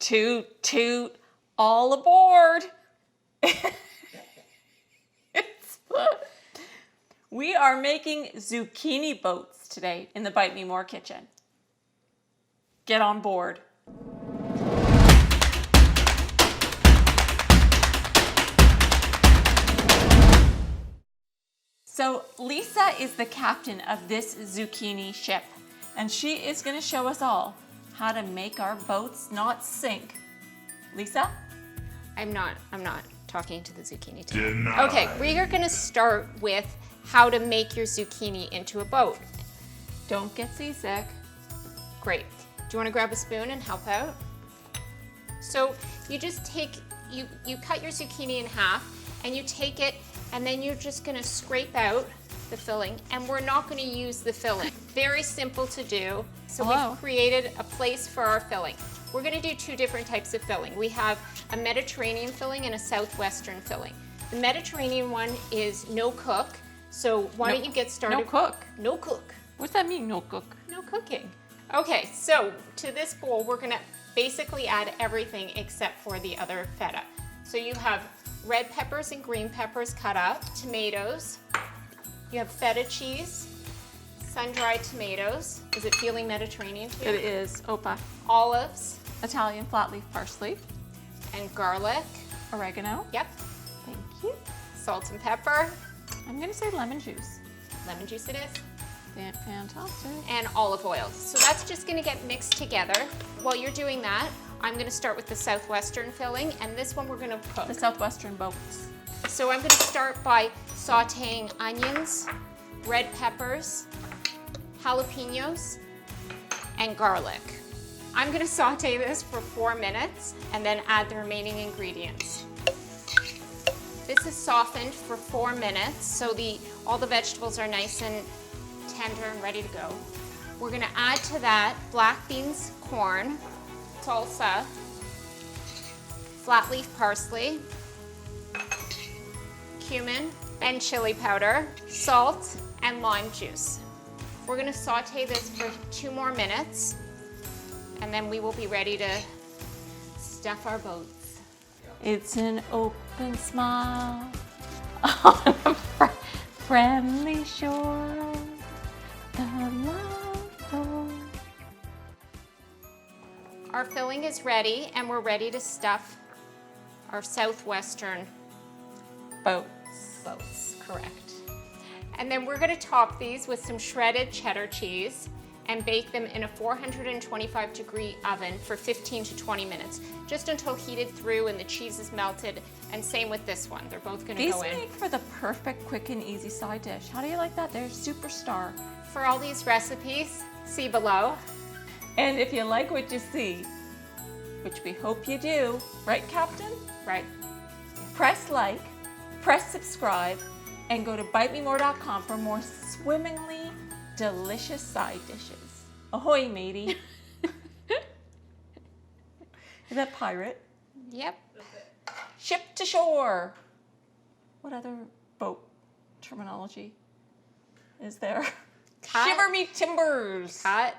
Toot, toot, all aboard. We are making zucchini boats today in the Bite Me More kitchen. Get on board. So Lisa is the captain of this zucchini ship, and she is going to show us all how to make our boats not sink. Lisa? I'm not talking to the zucchini team. Okay, we are going to start with how to make your zucchini into a boat. Don't get seasick. Great. Do you want to grab a spoon and help out? So you just take, you cut your zucchini in half, and you take it, and then you're just going to scrape out the filling, and we're not going to use the filling. Very simple to do. So we've created a place for our filling. We're going to do two different types of filling. We have a Mediterranean filling and a Southwestern filling. The Mediterranean one is no cook. So why don't you get started? No cook? No cook. What's that mean, no cook? No cooking. Okay, so to this bowl, we're going to basically add everything except for the other feta. So you have red peppers and green peppers cut up, tomatoes, you have feta cheese, sun-dried tomatoes. Is it feeling Mediterranean to you? It is. Opa. Olives. Italian flat leaf parsley. And garlic. Oregano. Yep. Thank you. Salt and pepper. I'm going to say lemon juice. Lemon juice it is. Fantastic. And olive oil. So that's just going to get mixed together. While you're doing that, I'm going to start with the Southwestern filling, and this one we're going to cook. The Southwestern boats. So I'm going to start by sauteing onions, red peppers, jalapenos, and garlic. I'm going to saute this for 4 minutes and then add the remaining ingredients. This is softened for 4 minutes, so all the vegetables are nice and tender and ready to go. We're going to add to that black beans, corn, salsa, flat leaf parsley, cumin and chili powder, salt, and lime juice. We're going to saute this for 2 more minutes, and then we will be ready to stuff our boats. It's an open smile on a friendly shore. The love flows. Our filling is ready, and we're ready to stuff our Southwestern boats, correct. And then we're going to top these with some shredded cheddar cheese and bake them in a 425-degree oven for 15 to 20 minutes, just until heated through and the cheese is melted, and same with this one. They're both going to go in. These make for the perfect quick and easy side dish. How do you like that? They're superstar. For all these recipes, see below. And if you like what you see, which we hope you do, right, Captain? Right. Press like, press subscribe, and go to bitememore.com for more swimmingly delicious side dishes. Ahoy, matey. Is that pirate? Yep. Ship to shore. What other boat terminology is there? Cut. Shiver me timbers. Cut.